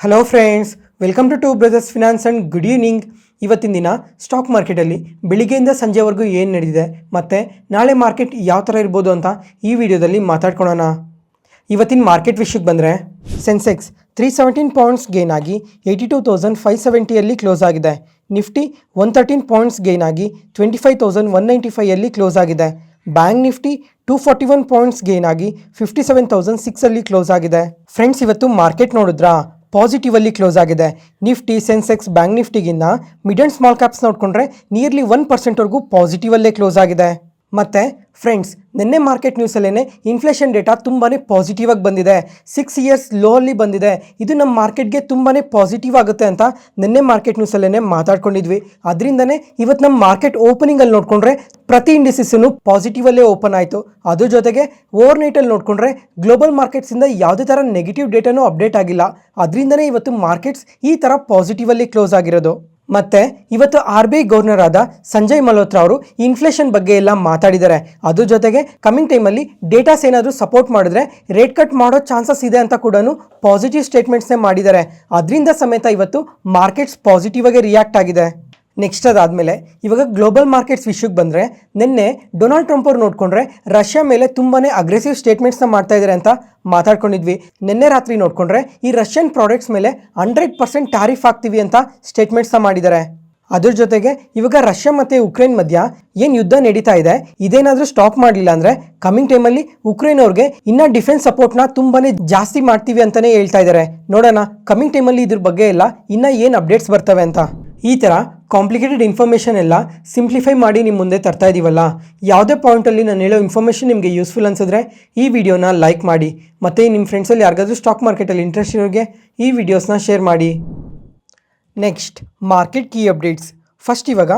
Hello friends, welcome to two brothers finance and good evening. ಇವತ್ತಿನ ದಿನ stock ಮಾರ್ಕೆಟಲ್ಲಿ ಬೆಳಿಗ್ಗೆಯಿಂದ ಸಂಜೆವರೆಗೂ ಏನು ನಡೆದಿದೆ ಮತ್ತು ನಾಳೆ ಮಾರ್ಕೆಟ್ ಯಾವ ಥರ ಇರ್ಬೋದು ಅಂತ ಈ ವಿಡಿಯೋದಲ್ಲಿ ಮಾತಾಡ್ಕೊಳ್ಳೋಣ. ಇವತ್ತಿನ ಮಾರ್ಕೆಟ್ ವಿಷಯಕ್ಕೆ ಬಂದರೆ ಸೆನ್ಸೆಕ್ಸ್ 317 ಪಾಯಿಂಟ್ಸ್ ಗೇನ್ ಆಗಿ 82,570ಯಲ್ಲಿ ಕ್ಲೋಸ್ ಆಗಿದೆ. ನಿಫ್ಟಿ 113 ಪಾಯಿಂಟ್ಸ್ ಗೇನ್ ಆಗಿ 25,195ಯಲ್ಲಿ ಕ್ಲೋಸ್ ಆಗಿದೆ. ಬ್ಯಾಂಕ್ ನಿಫ್ಟಿ 241 ಪಾಯಿಂಟ್ಸ್ ಗೇನ್ ಆಗಿ 57,006ಅಲ್ಲಿ ಕ್ಲೋಸ್ ಆಗಿದೆ. ಫ್ರೆಂಡ್ಸ್, ಇವತ್ತು ಮಾರ್ಕೆಟ್ ನೋಡಿದ್ರಾ ಪಾಸಿಟಿವ್ ಅಲ್ಲಿ ಕ್ಲೋಸ್ ಆಗಿದೆ. ನಿಫ್ಟಿ, ಸೆನ್ಸೆಕ್ಸ್, ಬ್ಯಾಂಕ್ ನಿಫ್ಟಿಗಿನ್ನ ಮಿಡ್ ಆ್ಯಂಡ್ ಸ್ಮಾಲ್ ಕ್ಯಾಪ್ಸ್ ನೋಡಿಕೊಂಡ್ರೆ ನಿಯರ್ಲಿ 1%ವರೆಗೂ ಪಾಸಿಟಿವ್ ಅಲ್ಲೇ ಕ್ಲೋಸ್ ಆಗಿದೆ. ಮತ್ತು ಫ್ರೆಂಡ್ಸ್, ನಿನ್ನೆ ಮಾರ್ಕೆಟ್ ನ್ಯೂಸಲ್ಲೇ ಇನ್ಫ್ಲೇಷನ್ ಡೇಟಾ ತುಂಬಾ ಪಾಸಿಟಿವ್ ಆಗಿ ಬಂದಿದೆ. 6 ಇಯರ್ಸ್ ಲೋ ಅಲ್ಲಿ ಬಂದಿದೆ. ಇದು ನಮ್ಮ ಮಾರ್ಕೆಟ್ಗೆ ತುಂಬಾ ಪಾಸಿಟಿವ್ ಆಗುತ್ತೆ ಅಂತ ನಿನ್ನೆ ಮಾರ್ಕೆಟ್ ನ್ಯೂಸಲ್ಲೇ ಮಾತಾಡ್ಕೊಂಡಿದ್ವಿ. ಅದರಿಂದನೇ ಇವತ್ತು ನಮ್ಮ ಮಾರ್ಕೆಟ್ ಓಪನಿಂಗಲ್ಲಿ ನೋಡಿಕೊಂಡ್ರೆ ಪ್ರತಿ ಇಂಡಿಸಿಸನ್ನು ಪಾಸಿಟಿವ್ ಅಲ್ಲೇ ಓಪನ್ ಆಯಿತು. ಅದ್ರ ಜೊತೆಗೆ ಓವರ್ ನೈಟಲ್ಲಿ ನೋಡಿಕೊಂಡ್ರೆ ಗ್ಲೋಬಲ್ ಮಾರ್ಕೆಟ್ಸಿಂದ ಯಾವುದೇ ಥರ ನೆಗೆಟಿವ್ ಡೇಟಾನೂ ಅಪ್ಡೇಟ್ ಆಗಿಲ್ಲ. ಅದರಿಂದನೇ ಇವತ್ತು ಮಾರ್ಕೆಟ್ಸ್ ಈ ಥರ ಪಾಸಿಟಿವ್ ಅಲ್ಲಿ ಕ್ಲೋಸ್ ಆಗಿರೋದು. ಮತ್ತು ಇವತ್ತು RBI ಗವರ್ನರ್ ಆದ ಸಂಜಯ್ ಮಲ್ಹೋತ್ರಾ ಅವರು ಇನ್ಫ್ಲೇಷನ್ ಬಗ್ಗೆ ಎಲ್ಲ ಮಾತಾಡಿದ್ದಾರೆ. ಅದ್ರ ಜೊತೆಗೆ ಕಮಿಂಗ್ ಟೈಮಲ್ಲಿ ಡೇಟಾಸ್ ಏನಾದರೂ ಸಪೋರ್ಟ್ ಮಾಡಿದ್ರೆ ರೇಟ್ ಕಟ್ ಮಾಡೋ ಚಾನ್ಸಸ್ ಇದೆ ಅಂತ ಕೂಡ ಪಾಸಿಟಿವ್ ಸ್ಟೇಟ್ಮೆಂಟ್ಸ್ನೇ ಮಾಡಿದ್ದಾರೆ. ಅದರಿಂದ ಸಮೇತ ಇವತ್ತು ಮಾರ್ಕೆಟ್ಸ್ ಪಾಸಿಟಿವ್ ಆಗಿ ರಿಯಾಕ್ಟ್ ಆಗಿದೆ. ನೆಕ್ಸ್ಟ್ ಅದಾದಮೇಲೆ ಇವಾಗ ಗ್ಲೋಬಲ್ ಮಾರ್ಕೆಟ್ಸ್ ವಿಷಯಕ್ಕೆ ಬಂದರೆ ನಿನ್ನೆ ಡೊನಾಲ್ಡ್ ಟ್ರಂಪ್ ಅವ್ರು ನೋಡಿಕೊಂಡ್ರೆ ರಷ್ಯಾ ಮೇಲೆ ತುಂಬಾ ಅಗ್ರೆಸಿವ್ ಸ್ಟೇಟ್ಮೆಂಟ್ಸ್ನ ಮಾಡ್ತಾ ಇದ್ದಾರೆ ಅಂತ ಮಾತಾಡ್ಕೊಂಡಿದ್ವಿ. ನಿನ್ನೆ ರಾತ್ರಿ ನೋಡಿಕೊಂಡ್ರೆ ಈ ರಷ್ಯನ್ ಪ್ರಾಡಕ್ಟ್ಸ್ ಮೇಲೆ 100% ಟ್ಯಾರಿಫ್ ಆಗ್ತೀವಿ ಅಂತ ಸ್ಟೇಟ್ಮೆಂಟ್ಸ್ನ ಮಾಡಿದ್ದಾರೆ. ಅದ್ರ ಜೊತೆಗೆ ಇವಾಗ ರಷ್ಯಾ ಮತ್ತು ಉಕ್ರೇನ್ ಮಧ್ಯ ಏನು ಯುದ್ಧ ನಡೀತಾ ಇದೆ, ಇದೇನಾದರೂ ಸ್ಟಾಪ್ ಮಾಡಲಿಲ್ಲ ಅಂದರೆ ಕಮಿಂಗ್ ಟೈಮಲ್ಲಿ ಉಕ್ರೇನ್ ಅವ್ರಿಗೆ ಇನ್ನೂ ಡಿಫೆನ್ಸ್ ಸಪೋರ್ಟ್ನ ತುಂಬಾ ಜಾಸ್ತಿ ಮಾಡ್ತೀವಿ ಅಂತಲೇ ಹೇಳ್ತಾ ಇದ್ದಾರೆ. ನೋಡೋಣ ಕಮಿಂಗ್ ಟೈಮಲ್ಲಿ ಇದ್ರ ಬಗ್ಗೆ ಎಲ್ಲ ಇನ್ನೂ ಏನು ಅಪ್ಡೇಟ್ಸ್ ಬರ್ತವೆ ಅಂತ. ಈ ಥರ ಕಾಂಪ್ಲಿಕೇಟೆಡ್ ಇನ್ಫಾರ್ಮೇಷನ್ ಎಲ್ಲ ಸಿಂಪ್ಲಿಫೈ ಮಾಡಿ ನಿಮ್ಮ ಮುಂದೆ ತರ್ತಾ ಇದ್ದೀವಲ್ಲ. ಯಾವುದೇ ಪಾಯಿಂಟಲ್ಲಿ ನಾನು ಹೇಳೋ ಇನ್ಫಾರ್ಮೇಷನ್ ನಿಮಗೆ ಯೂಸ್ಫುಲ್ ಅನಿಸಿದ್ರೆ ಈ ವಿಡಿಯೋನ ಲೈಕ್ ಮಾಡಿ. ಮತ್ತು ನಿಮ್ಮ ಫ್ರೆಂಡ್ಸಲ್ಲಿ ಯಾರಿಗಾದ್ರೂ ಸ್ಟಾಕ್ ಮಾರ್ಕೆಟಲ್ಲಿ ಇಂಟ್ರೆಸ್ಟ್ ಇರೋರಿಗೆ ಈ ವಿಡಿಯೋಸ್ನ ಶೇರ್ ಮಾಡಿ. Next market key updates. First ಇವಾಗ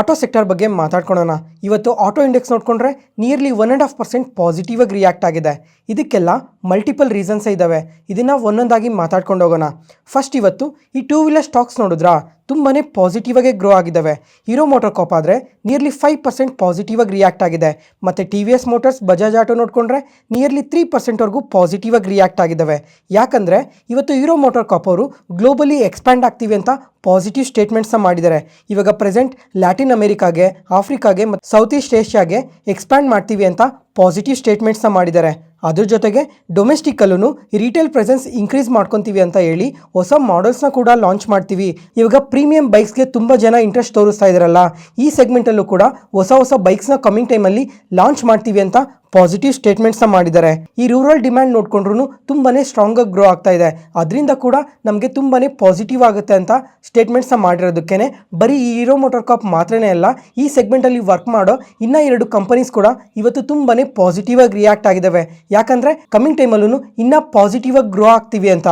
ಆಟೋ ಸೆಕ್ಟರ್ ಬಗ್ಗೆ ಮಾತಾಡ್ಕೊಳ್ಳೋಣ. ಇವತ್ತು ಆಟೋ ಇಂಡೆಕ್ಸ್ ನೋಡಿಕೊಂಡ್ರೆ ನಿಯರ್ಲಿ 1.5% ಪಾಸಿಟಿವ್ ಆಗಿ ರಿಯಾಕ್ಟ್ ಆಗಿದೆ. ಇದಕ್ಕೆಲ್ಲ ಮಲ್ಟಿಪಲ್ ರೀಸನ್ಸೇ ಇದ್ದಾವೆ. ಇದನ್ನು ಒಂದೊಂದಾಗಿ ಮಾತಾಡ್ಕೊಂಡು ಹೋಗೋಣ. ಫಸ್ಟ್ ಇವತ್ತು ಈ 2 ವೀಲರ್ ಸ್ಟಾಕ್ಸ್ ನೋಡಿದ್ರಾ ತುಂಬಾ ಪಾಸಿಟಿವ್ ಆಗಿ ಗ್ರೋ ಆಗಿದ್ದಾವೆ. ಹೀರೋ ಮೋಟರ್ ಕಾಪ್ ಆದರೆ ನಿಯರ್ಲಿ 5% ಪಾಸಿಟಿವ್ ಆಗಿ ರಿಯಾಕ್ಟ್ ಆಗಿದೆ. ಮತ್ತು TVS ಮೋಟರ್ಸ್, ಬಜಾಜ್ ಆಟೋ ನೋಡಿಕೊಂಡ್ರೆ ನಿಯರ್ಲಿ 3%ವರೆಗೂ ಪಾಸಿಟಿವ್ ಆಗಿ ರಿಯಾಕ್ಟ್ ಆಗಿದ್ದಾವೆ. ಯಾಕಂದರೆ ಇವತ್ತು ಹೀರೋ ಮೋಟರ್ ಕಾಪ್ ಅವರು ಗ್ಲೋಬಲಿ ಎಕ್ಸ್ಪ್ಯಾಂಡ್ ಆಗ್ತೀವಿ ಅಂತ ಪಾಸಿಟಿವ್ ಸ್ಟೇಟ್ಮೆಂಟ್ಸ್ನ ಮಾಡಿದ್ದಾರೆ. ಇವಾಗ ಪ್ರೆಸೆಂಟ್ ಲ್ಯಾಟಿನ್ ಅಮೆರಿಕಾಗೆ, ಆಫ್ರಿಕಾಗೆ ಮತ್ತು ಸೌತ್ ಈಸ್ಟ್ ಏಷ್ಯಾಗೆ ಎಕ್ಸ್ಪ್ಯಾಂಡ್ ಮಾಡ್ತೀವಿ ಅಂತ ಪಾಸಿಟಿವ್ ಸ್ಟೇಟ್ಮೆಂಟ್ಸ್ನ ಮಾಡಿದ್ದಾರೆ. ಅದ್ರ ಜೊತೆಗೆ ಡೊಮೆಸ್ಟಿಕಲ್ಲೂ ರಿಟೇಲ್ ಪ್ರೆಸೆನ್ಸ್ ಇನ್ಕ್ರೀಸ್ ಮಾಡ್ಕೊತೀವಿ ಅಂತ ಹೇಳಿ ಹೊಸ ಮಾಡೆಲ್ಸ್ನ ಕೂಡ ಲಾಂಚ್ ಮಾಡ್ತೀವಿ. ಇವಾಗ ಪ್ರೀಮಿಯಂ ಬೈಕ್ಸ್ಗೆ ತುಂಬ ಜನ ಇಂಟ್ರೆಸ್ಟ್ ತೋರಿಸ್ತಾ ಇದ್ದಾರಲ್ಲ, ಈ ಸೆಗ್ಮೆಂಟಲ್ಲೂ ಕೂಡ ಹೊಸ ಬೈಕ್ಸ್ನ ಕಮಿಂಗ್ ಟೈಮಲ್ಲಿ ಲಾಂಚ್ ಮಾಡ್ತೀವಿ ಅಂತ ಪಾಸಿಟಿವ್ ಸ್ಟೇಟ್ಮೆಂಟ್ಸ್ನ ಮಾಡಿದ್ದಾರೆ. ಈ ರೂರಲ್ ಡಿಮ್ಯಾಂಡ್ ನೋಡಿಕೊಂಡ್ರೂ ತುಂಬಾ ಸ್ಟ್ರಾಂಗಾಗಿ ಗ್ರೋ ಆಗ್ತಾ ಇದೆ. ಅದರಿಂದ ಕೂಡ ನಮಗೆ ತುಂಬಾ ಪಾಸಿಟಿವ್ ಆಗುತ್ತೆ ಅಂತ ಸ್ಟೇಟ್ಮೆಂಟ್ಸ್ನ ಮಾಡಿರೋದಕ್ಕೇ ಬರೀ ಈ ಹೀರೋ ಮೋಟರ್ ಕಾಪ್ ಮಾತ್ರನೇ ಅಲ್ಲ, ಈ ಸೆಗ್ಮೆಂಟಲ್ಲಿ ವರ್ಕ್ ಮಾಡೋ ಇನ್ನೂ 2 ಕಂಪನೀಸ್ ಕೂಡ ಇವತ್ತು ತುಂಬಾ ಪಾಸಿಟಿವ್ ಆಗಿ ರಿಯಾಕ್ಟ್ ಆಗಿದ್ದಾವೆ. ಯಾಕಂದರೆ ಕಮಿಂಗ್ ಟೈಮಲ್ಲೂ ಇನ್ನೂ ಪಾಸಿಟಿವ್ ಆಗಿ ಗ್ರೋ ಆಗ್ತೀವಿ ಅಂತ.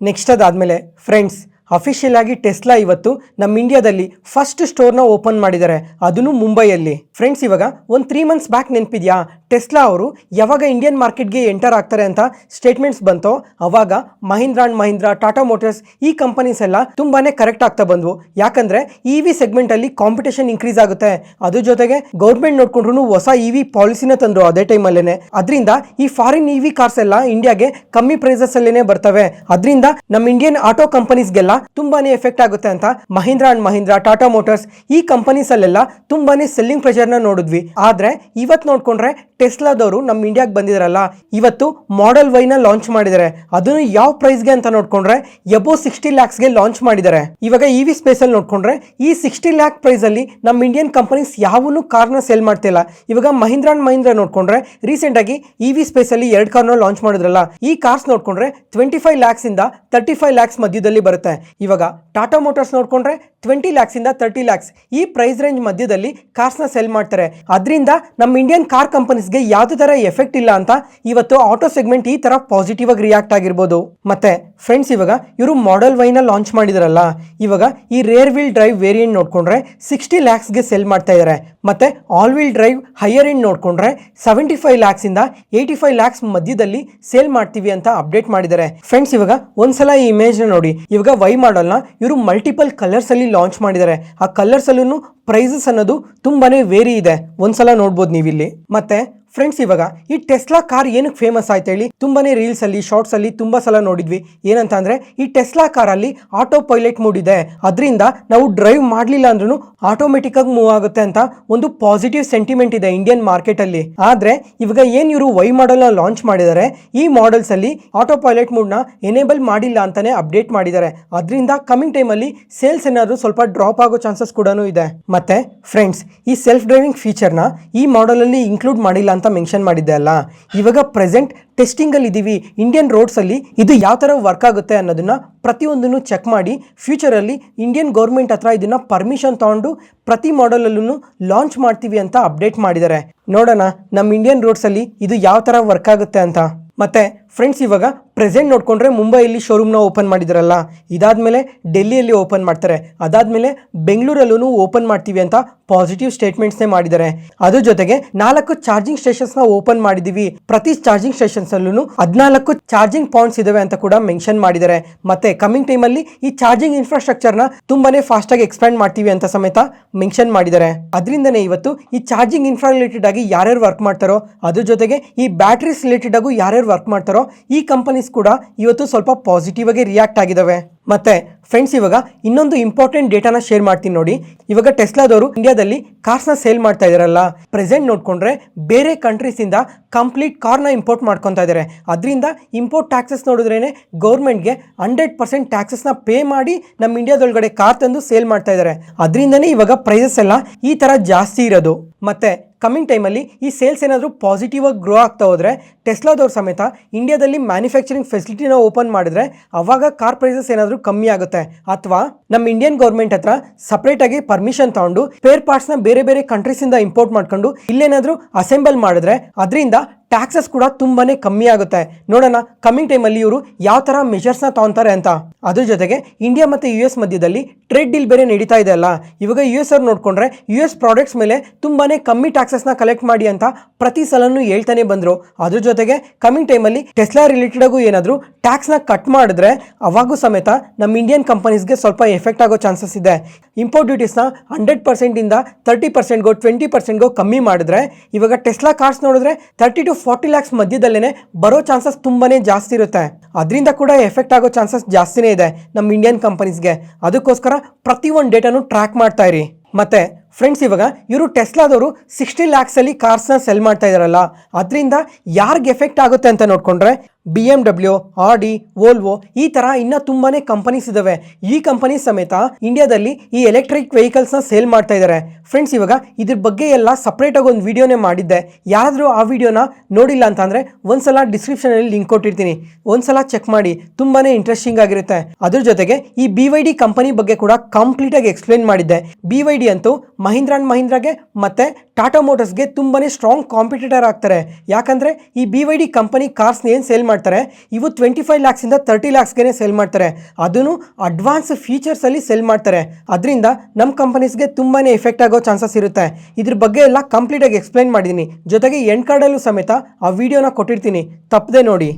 ನೆಕ್ಸ್ಟ್ ಅದಾದಮೇಲೆ ಫ್ರೆಂಡ್ಸ್, ಅಫಿಷಿಯಲ್ ಆಗಿ ಟೆಸ್ಲಾ ಇವತ್ತು ನಮ್ಮ ಇಂಡಿಯಾದಲ್ಲಿ ಫಸ್ಟ್ ಸ್ಟೋರ್ನ ಓಪನ್ ಮಾಡಿದ್ದಾರೆ, ಅದನ್ನು ಮುಂಬೈಯಲ್ಲಿ. ಫ್ರೆಂಡ್ಸ್, ಇವಾಗ ಒಂದು 3 ಮಂತ್ಸ್ ಬ್ಯಾಕ್ ನೆನಪಿದೆಯಾ ಟೆಸ್ಲಾ ಅವರು ಯಾವಾಗ ಇಂಡಿಯನ್ ಮಾರ್ಕೆಟ್ಗೆ ಎಂಟರ್ ಆಗ್ತಾರೆ ಅಂತ ಸ್ಟೇಟ್ಮೆಂಟ್ಸ್ ಬಂತೋ ಅವಾಗ ಮಹೀಂದ್ರಾ ಅಂಡ್ ಮಹೀಂದ್ರಾ, ಟಾಟಾ ಮೋಟರ್ಸ್ ಈ ಕಂಪನೀಸ್ ಎಲ್ಲ ತುಂಬಾ ಕರೆಕ್ಟ್ ಆಗ್ತಾ ಬಂದವು. ಯಾಕಂದರೆ EV ಸೆಗ್ಮೆಂಟಲ್ಲಿ ಕಾಂಪಿಟೇಷನ್ ಇನ್ಕ್ರೀಸ್ ಆಗುತ್ತೆ. ಅದ್ರ ಜೊತೆಗೆ ಗೌರ್ಮೆಂಟ್ ನೋಡ್ಕೊಂಡ್ರು ಹೊಸ EV ಪಾಲಿಸಿನ ತಂದರು ಅದೇ ಟೈಮಲ್ಲೇ. ಅದರಿಂದ ಈ ಫಾರಿನ್ EV ಕಾರ್ಸ್ ಎಲ್ಲ ಇಂಡಿಯಾಗೆ ಕಮ್ಮಿ ಪ್ರೈಸಸ್ ಅಲ್ಲೇನೆ ಬರ್ತವೆ. ಅದರಿಂದ ನಮ್ಮ ಇಂಡಿಯನ್ ಆಟೋ ಕಂಪನೀಸ್ಗೆಲ್ಲ ತುಂಬಾನೇ ಎಫೆಕ್ಟ್ ಆಗುತ್ತೆ ಅಂತ ಮಹೀಂದ್ರಾ ಅಂಡ್ ಮಹೀಂದ್ರಾ, ಟಾಟಾ ಮೋಟರ್ಸ್ ಈ ಕಂಪನೀಸ್ ಅಲ್ಲೆಲ್ಲ ತುಂಬಾನೇ ಸೆಲ್ಲಿಂಗ್ ಪ್ರೆಷರ್ನ ನೋಡಿದ್ವಿ. ಆದ್ರೆ ಇವತ್ತು ನೋಡ್ಕೊಂಡ್ರೆ ಟೆಸ್ಲಾದವರು ನಮ್ಮ ಇಂಡಿಯಾಗೆ ಬಂದಿದಾರಲ್ಲ, ಇವತ್ತು ಮಾಡೆಲ್ ವೈನ ಲಾಂಚ್ ಮಾಡಿದ್ದಾರೆ. ಅದನ್ನು ಯಾವ ಪ್ರೈಸ್ಗೆ ಅಂತ ನೋಡ್ಕೊಂಡ್ರೆ ಎಬೋ 60 lakhsಗೆ ಲಾಂಚ್ ಮಾಡಿದ್ದಾರೆ. ಇವಾಗ EV ಸ್ಪೇಸಲ್ಲಿ ನೋಡ್ಕೊಂಡ್ರೆ ಈ 60 lakh ಪ್ರೈಸಲ್ಲಿ ನಮ್ಮ ಇಂಡಿಯನ್ ಕಂಪನೀಸ್ ಯಾವೂ ಕಾರ್ನ ಸೆಲ್ ಮಾಡ್ತಿಲ್ಲ. ಇವಾಗ ಮಹೀಂದ್ರಾ ಅಂಡ್ ಮಹೀಂದ್ರಾ ನೋಡ್ಕೊಂಡ್ರೆ ರೀಸೆಂಟ್ ಆಗಿ EV ಸ್ಪೇಸಲ್ಲಿ 2 ಕಾರ್ನ ಲಾಂಚ್ ಮಾಡಿದ್ರಲ್ಲ, ಈ ಕಾರ್ಸ್ ನೋಡ್ಕೊಂಡ್ರೆ 25 lakhs ಇಂದ 35 lakhs ಮಧ್ಯದಲ್ಲಿ ಬರುತ್ತೆ. ಇವಾಗ ಟಾಟಾ ಮೋಟರ್ಸ್ ನೋಡ್ಕೊಂಡ್ರೆ 20 lakhs ಇಂದ 30 lakhs ಈ ಪ್ರೈಸ್ ರೇಂಜ್ ಮಧ್ಯದಲ್ಲಿ ಕಾರ್ಸ್ನ ಸೆಲ್ ಮಾಡ್ತಾರೆ. ಅದರಿಂದ ನಮ್ಮ ಇಂಡಿಯನ್ ಕಾರ್ ಕಂಪನೀಸ್ಗೆ ಯಾವುದೇ ತರ ಎಫೆಕ್ಟ್ ಇಲ್ಲ ಅಂತ ಇವತ್ತು ಆಟೋ ಸೆಗ್ಮೆಂಟ್ ಈ ತರ ಪಾಸಿಟಿವ್ ಆಗಿ ರಿಯಾಕ್ಟ್ ಆಗಿರ್ಬೋದು. ಮತ್ತೆ ಫ್ರೆಂಡ್ಸ್, ಇವಾಗ ಇವರು ಮಾಡೆಲ್ ವೈನ ಲಾಂಚ್ ಮಾಡಿದಾರಲ್ಲ, ಇವಾಗ ಈ ರೇರ್ ವೀಲ್ ಡ್ರೈವ್ ವೇರಿಯಂಟ್ ನೋಡ್ಕೊಂಡ್ರೆ 60 lakhsಗೆ ಸೆಲ್ ಮಾಡ್ತಾ ಇದ್ದಾರೆ. ಮತ್ತೆ all wheel drive higher end ನೋಡ್ಕೊಂಡ್ರೆ 75 lakhs ಇಂದ 85 lakhs ಮಧ್ಯದಲ್ಲಿ ಸೇಲ್ ಮಾಡ್ತೀವಿ ಅಂತ ಅಪ್ಡೇಟ್ ಮಾಡಿದ್ದಾರೆ. ಫ್ರೆಂಡ್ಸ್, ಇವಾಗ ಒಂದ್ಸಲ ಈ ಇಮೇಜ್ ನೋಡಿ. ಇವಾಗ ವೈ ಮಾಡಲ್ನ ಇವರು ಮಲ್ಟಿಪಲ್ ಕಲರ್ಸ್ ಅಲ್ಲಿ ಲಾಂಚ್ ಮಾಡಿದ್ದಾರೆ. ಆ ಕಲರ್ಸ್ ಅಲ್ಲೂ ಪ್ರೈಸಸ್ ಅನ್ನೋದು ತುಂಬಾನೇ ವೇರಿ ಇದೆ, ಒಂದ್ಸಲ ನೋಡ್ಬೋದು ನೀವಿಲ್ಲಿ. ಮತ್ತೆ ಫ್ರೆಂಡ್ಸ್, ಇವಾಗ ಈ ಟೆಸ್ಲಾ ಕಾರ್ ಏನಕ್ಕೆ ಫೇಮಸ್ ಆಯ್ತು ಹೇಳಿ? ತುಂಬಾನೇ ರೀಲ್ಸ್ ಅಲ್ಲಿ, ಶಾರ್ಟ್ಸ್ ಅಲ್ಲಿ ತುಂಬಾ ಸಲ ನೋಡಿದ್ವಿ. ಏನಂತ ಅಂದ್ರೆ, ಈ ಟೆಸ್ಲಾ ಕಾರ್ ಅಲ್ಲಿ ಆಟೋ ಪೈಲಟ್ ಮೂಡ್ ಇದೆ, ಅದರಿಂದ ನಾವು ಡ್ರೈವ್ ಮಾಡ್ಲಿಲ್ಲ ಅಂದ್ರೂ ಆಟೋಮೆಟಿಕ್ ಆಗಿ ಮೂವ್ ಆಗುತ್ತೆ ಅಂತ ಒಂದು ಪಾಸಿಟಿವ್ ಸೆಂಟಿಮೆಂಟ್ ಇದೆ ಇಂಡಿಯನ್ ಮಾರ್ಕೆಟ್ ಅಲ್ಲಿ. ಆದ್ರೆ ಇವಾಗ ಏನ್ ಇವರು ವೈ ಮಾಡೆಲ್ ನ ಲಾಂಚ್ ಮಾಡಿದ್ದಾರೆ, ಈ ಮಾಡೆಲ್ಸ್ ಅಲ್ಲಿ ಆಟೋ ಪೈಲಟ್ ಮೂಡ್ ನ ಎನೇಬಲ್ ಮಾಡಿಲ್ಲ ಅಂತಾನೆ ಅಪ್ಡೇಟ್ ಮಾಡಿದ್ದಾರೆ. ಅದರಿಂದ ಕಮಿಂಗ್ ಟೈಮ್ ಅಲ್ಲಿ ಸೇಲ್ಸ್ ಏನಾದ್ರು ಸ್ವಲ್ಪ ಡ್ರಾಪ್ ಆಗೋ ಚಾನ್ಸಸ್ ಕೂಡ ಇದೆ. ಮತ್ತೆ ಫ್ರೆಂಡ್ಸ್, ಈ ಸೆಲ್ಫ್ ಡ್ರೈವಿಂಗ್ ಫೀಚರ್ ನ ಈ ಮಾಡೆಲ್ ಅಲ್ಲಿ ಇನ್ಕ್ಲೂಡ್ ಮಾಡಿಲ್ಲ ಅಂತ ಮೆನ್ಷನ್ ಮಾಡಿದ್ದೆ ಅಲ್ಲ. ಇವಾಗ ಪ್ರೆಸೆಂಟ್ ಟೆಸ್ಟಿಂಗ್ ಅಲ್ಲಿ ಇದೀವಿ ಇಂಡಿಯನ್ ರೋಡ್ಸ್ ಅಲ್ಲಿ. ಇದು ಯಾವ ತರ ವರ್ಕ್ ಆಗುತ್ತೆ ಅನ್ನೋದನ್ನ ಪ್ರತಿಯೊಂದನ್ನು ಚೆಕ್ ಮಾಡಿ ಫ್ಯೂಚರ್ ಅಲ್ಲಿ ಇಂಡಿಯನ್ ಗೌರ್ಮೆಂಟ್ ಹತ್ರ ಇದನ್ನ ಪರ್ಮಿಷನ್ ತಗೊಂಡು ಪ್ರತಿ ಮಾಡೆಲ್ ಅಲ್ಲೂ ಲಾಂಚ್ ಮಾಡ್ತೀವಿ ಅಂತ ಅಪ್ಡೇಟ್ ಮಾಡಿದ್ದಾರೆ. ನೋಡೋಣ ನಮ್ಮ ಇಂಡಿಯನ್ ರೋಡ್ಸ್ ಅಲ್ಲಿ ಇದು ಯಾವ ತರ ವರ್ಕ್ ಆಗುತ್ತೆ ಅಂತ. ಮತ್ತೆ ಫ್ರೆಂಡ್ಸ್, ಇವಾಗ ಪ್ರೆಸೆಂಟ್ ನೋಡ್ಕೊಂಡ್ರೆ ಮುಂಬೈಯಲ್ಲಿ ಶೋರೂಮ್ನ ಓಪನ್ ಮಾಡಿದಾರಲ್ಲ, ಇದಾದ್ಮೇಲೆ ಡೆಲ್ಲಿಯಲ್ಲಿ ಓಪನ್ ಮಾಡ್ತಾರೆ, ಅದಾದ್ಮೇಲೆ ಬೆಂಗಳೂರಲ್ಲೂ ಓಪನ್ ಮಾಡ್ತೀವಿ ಅಂತ ಪಾಸಿಟಿವ್ ಸ್ಟೇಟ್ಮೆಂಟ್ಸ್ನೇ ಮಾಡಿದ್ದಾರೆ. ಅದ್ರ ಜೊತೆಗೆ 4 ಚಾರ್ಜಿಂಗ್ ಸ್ಟೇಷನ್ಸ್ನ ಓಪನ್ ಮಾಡಿದೀವಿ, ಪ್ರತಿ ಚಾರ್ಜಿಂಗ್ ಸ್ಟೇಷನ್ಸ್ ಅಲ್ಲೂ 14 ಚಾರ್ಜಿಂಗ್ ಪಾಯಿಂಟ್ಸ್ ಇದಾವೆ ಅಂತ ಕೂಡ ಮೆನ್ಷನ್ ಮಾಡಿದ್ದಾರೆ. ಮತ್ತೆ ಕಮಿಂಗ್ ಟೈಮಲ್ಲಿ ಈ ಚಾರ್ಜಿಂಗ್ ಇನ್ಫ್ರಾಸ್ಟ್ರಕ್ಚರ್ನ ತುಂಬಾನೇ ಫಾಸ್ಟ್ ಆಗಿ ಎಕ್ಸ್ಪ್ಯಾಂಡ್ ಮಾಡ್ತೀವಿ ಅಂತ ಸಮೇತ ಮೆನ್ಷನ್ ಮಾಡಿದ್ದಾರೆ. ಅದರಿಂದನೇ ಇವತ್ತು ಈ ಚಾರ್ಜಿಂಗ್ ಇನ್ಫ್ರಾ ರಿಲೇಟೆಡ್ ಆಗಿ ಯಾರ್ಯಾರು ವರ್ಕ್ ಮಾಡ್ತಾರೋ, ಅದ್ರ ಜೊತೆಗೆ ಈ ಬ್ಯಾಟ್ರೀಸ್ ರಿಲೇಟೆಡ್ ಆಗು ಯಾರ್ಯಾರು ವರ್ಕ್ ಮಾಡ್ತಾರೋ ಈ ಕಂಪನೀಸ್ ಕೂಡ ಇವತ್ತು ಸ್ವಲ್ಪ ಪಾಸಿಟಿವ್ ಆಗಿ ರಿಯಾಕ್ಟ್ ಆಗಿದಾವೆ. ಮತ್ತೆ ಫ್ರೆಂಡ್ಸ್, ಇವಾಗ ಇನ್ನೊಂದು ಇಂಪಾರ್ಟೆಂಟ್ ಡೇಟಾನ ಶೇರ್ ಮಾಡ್ತೀನಿ ನೋಡಿ. ಇವಾಗ ಟೆಸ್ಲಾದವರು ಇಂಡಿಯಾದಲ್ಲಿ ಕಾರ್ಸ್ನ ಸೇಲ್ ಮಾಡ್ತಾ ಇದಾರಲ್ಲ, ಪ್ರೆಸೆಂಟ್ ನೋಡ್ಕೊಂಡ್ರೆ ಬೇರೆ ಕಂಟ್ರೀಸ್ ಇಂದ ಕಂಪ್ಲೀಟ್ ಕಾರ್ನ ಇಂಪೋರ್ಟ್ ಮಾಡ್ಕೊತಾ ಇದ್ದಾರೆ. ಅದರಿಂದ ಇಂಪೋರ್ಟ್ ಟ್ಯಾಕ್ಸಸ್ ನೋಡಿದ್ರೇನೆ ಗೌರ್ಮೆಂಟ್ಗೆ 100% ಟ್ಯಾಕ್ಸಸ್ನ ಪೇ ಮಾಡಿ ನಮ್ಮ ಇಂಡಿಯಾದೊಳಗಡೆ ಕಾರ್ ತಂದು ಸೇಲ್ ಮಾಡ್ತಾ ಇದ್ದಾರೆ. ಅದರಿಂದನೇ ಇವಾಗ ಪ್ರೈಸಸ್ ಎಲ್ಲ ಈ ತರ ಜಾಸ್ತಿ ಇರೋದು. ಮತ್ತೆ ಕಮಿಂಗ್ ಟೈಮಲ್ಲಿ ಈ ಸೇಲ್ಸ್ ಏನಾದರೂ ಪಾಸಿಟಿವ್ ಆಗಿ ಗ್ರೋ ಆಗ್ತಾ ಹೋದರೆ ಟೆಸ್ಲಾದವ್ರು ಸಮೇತ ಇಂಡಿಯಾದಲ್ಲಿ ಮ್ಯಾನುಫ್ಯಾಕ್ಚರಿಂಗ್ ಫೆಸಿಲಿಟಿನ ಓಪನ್ ಮಾಡಿದ್ರೆ ಅವಾಗ ಕಾರ್ ಪ್ರೈಸಸ್ ಏನಾದರೂ ಕಮ್ಮಿ ಆಗುತ್ತೆ. ಅಥವಾ ನಮ್ಮ ಇಂಡಿಯನ್ ಗೌರ್ಮೆಂಟ್ ಹತ್ರ ಸಪ್ರೇಟ್ ಆಗಿ ಪರ್ಮಿಷನ್ ತಗೊಂಡು ಸ್ಪೇರ್ ಪಾರ್ಟ್ಸ್ನ ಬೇರೆ ಬೇರೆ ಕಂಟ್ರೀಸಿಂದ ಇಂಪೋರ್ಟ್ ಮಾಡ್ಕೊಂಡು ಇಲ್ಲೇನಾದರೂ ಅಸೆಂಬಲ್ ಮಾಡಿದ್ರೆ ಅದರಿಂದ ಟ್ಯಾಕ್ಸಸ್ ಕೂಡ ತುಂಬಾನೇ ಕಮ್ಮಿ ಆಗುತ್ತೆ. ನೋಡೋಣ ಕಮಿಂಗ್ ಟೈಮಲ್ಲಿ ಇವರು ಯಾವ ತರ ಮೆಷರ್ಸ್ನ ತಗೊಂತಾರೆ ಅಂತ. ಅದ್ರ ಜೊತೆಗೆ ಇಂಡಿಯಾ ಮತ್ತೆ US ಮಧ್ಯದಲ್ಲಿ ಟ್ರೇಡ್ ಡೀಲ್ ಬೇರೆ ನಡೀತಾ ಇದೆ ಅಲ್ಲ. ಇವಾಗ US ಅವ್ರು ನೋಡ್ಕೊಂಡ್ರೆ US ಪ್ರಾಡಕ್ಟ್ಸ್ ಮೇಲೆ ತುಂಬಾನೇ ಕಮ್ಮಿ ಟ್ಯಾಕ್ಸಸ್ನ ಕಲೆಕ್ಟ್ ಮಾಡಿ ಅಂತ ಪ್ರತಿ ಸಲನೂ ಹೇಳ್ತಾನೆ ಬಂದ್ರು. ಅದ್ರ ಜೊತೆಗೆ ಕಮಿಂಗ್ ಟೈಮಲ್ಲಿ ಟೆಸ್ಲಾ ರಿಲೇಟೆಡ್ ಆಗು ಏನಾದರೂ ಟ್ಯಾಕ್ಸ್ನ ಕಟ್ ಮಾಡಿದ್ರೆ ಅವಾಗೂ ಸಮೇತ ನಮ್ಮ ಇಂಡಿಯನ್ ಕಂಪನೀಸ್ಗೆ ಸ್ವಲ್ಪ ಎಫೆಕ್ಟ್ ಆಗೋ ಚಾನ್ಸಸ್ ಇದೆ. ಇಂಪೋರ್ಟ್ ಡ್ಯೂಟೀಸ್ನ 100% ಇಂದ 30%ಗೋ 20%ಗೋ ಕಮ್ಮಿ ಮಾಡಿದ್ರೆ ಇವಾಗ ಟೆಸ್ಲಾ ಕಾರ್ಸ್ ನೋಡಿದ್ರೆ 30 to 40 lakhs ಮಧ್ಯದಲ್ಲೇನೆ ಬರೋ ಚಾನ್ಸಸ್ ತುಂಬಾನೇ ಜಾಸ್ತಿ ಇರುತ್ತೆ. ಅದರಿಂದ ಕೂಡ ಎಫೆಕ್ಟ್ ಆಗೋ ಚಾನ್ಸಸ್ ಜಾಸ್ತಿನೇ ಇದೆ ನಮ್ಮ ಇಂಡಿಯನ್ ಕಂಪನೀಸ್ಗೆ. ಅದಕ್ಕೋಸ್ಕರ ಪ್ರತಿಯೊಂದು ಡೇಟಾನು ಟ್ರ್ಯಾಕ್ ಮಾಡ್ತಾ ಇರಿ. ಮತ್ತೆ ಫ್ರೆಂಡ್ಸ್, ಇವಾಗ ಇವರು ಟೆಸ್ಲಾದವರು 60 lakhs ಅಲ್ಲಿ ಕಾರ್ಸ್ನ ಸೆಲ್ ಮಾಡ್ತಾ ಇದಾರಲ್ಲ, ಅದರಿಂದ ಯಾರಿಗೆ ಎಫೆಕ್ಟ್ ಆಗುತ್ತೆ ಅಂತ ನೋಡ್ಕೊಂಡ್ರೆ BMW, ಆಡಿ, ವೋಲ್ವೋ ಈ ತರ ಇನ್ನ ತುಂಬಾನೇ ಕಂಪನೀಸ್ ಇದಾವೆ. ಈ ಕಂಪನೀಸ್ ಸಮೇತ ಇಂಡಿಯಾದಲ್ಲಿ ಈ ಎಲೆಕ್ಟ್ರಿಕ್ ವೆಹಿಕಲ್ಸ್ನ ಸೇಲ್ ಮಾಡ್ತಾ ಇದ್ದಾರೆ. ಫ್ರೆಂಡ್ಸ್, ಇವಾಗ ಇದ್ರ ಬಗ್ಗೆ ಎಲ್ಲ ಸಪ್ರೇಟ್ ಆಗಿ ಒಂದು ವಿಡಿಯೋನೇ ಮಾಡಿದ್ದೆ. ಯಾರಾದರೂ ಆ ವಿಡಿಯೋನ ನೋಡಿಲ್ಲ ಅಂತಂದ್ರೆ ಒಂದ್ಸಲ ಡಿಸ್ಕ್ರಿಪ್ಷನ್ ಅಲ್ಲಿ ಲಿಂಕ್ ಕೊಟ್ಟಿರ್ತೀನಿ, ಒಂದ್ಸಲ ಚೆಕ್ ಮಾಡಿ, ತುಂಬಾನೇ ಇಂಟ್ರೆಸ್ಟಿಂಗ್ ಆಗಿರುತ್ತೆ. ಅದ್ರ ಜೊತೆಗೆ ಈ BYD ಕಂಪನಿ ಬಗ್ಗೆ ಕೂಡ ಕಂಪ್ಲೀಟ್ ಆಗಿ ಎಕ್ಸ್ಪ್ಲೇನ್ ಮಾಡಿದ್ದೆ. BYD ಅಂತೂ ಮಹೀಂದ್ರ ಅಂಡ್ ಮಹೀಂದ್ರಾಗೆ ಮತ್ತೆ ಟಾಟಾ ಮೋಟರ್ಸ್ಗೆ ತುಂಬಾನೇ ಸ್ಟ್ರಾಂಗ್ ಕಾಂಪಿಟೇಟರ್ ಆಗ್ತಾರೆ. ಯಾಕಂದ್ರೆ ಈ BYD ಕಂಪನಿ ಕಾರ್ಸ್ ಏನ್ ಸೇಲ್ ಮಾಡ್ತಾರೆ ಇವು 25 lakhs ಇಂದ 30 lakhsಗೆ ಸೇಲ್ ಮಾಡ್ತಾರೆ. ಅದನ್ನು ಅಡ್ವಾನ್ಸ್ ಫೀಚರ್ಸ್ ಅಲ್ಲಿ ಸೇಲ್ ಮಾಡ್ತಾರೆ. ಅದರಿಂದ ನಮ್ಮ ಕಂಪನೀಸ್ಗೆ ತುಂಬಾನೇ ಎಫೆಕ್ಟ್ ಆಗೋ ಚಾನ್ಸಸ್ ಇರುತ್ತೆ. ಇದ್ರ ಬಗ್ಗೆ ಎಲ್ಲ ಕಂಪ್ಲೀಟ್ ಆಗಿ ಎಕ್ಸ್ಪ್ಲೈನ್ ಮಾಡಿದ್ದೀನಿ. ಜೊತೆಗೆ ಎಂಡ್ ಕಾರ್ಡಲ್ಲೂ ಸಮೇತ ಆ ವಿಡಿಯೋನ ಕೊಟ್ಟಿರ್ತೀನಿ, ತಪ್ಪದೆ ನೋಡಿ.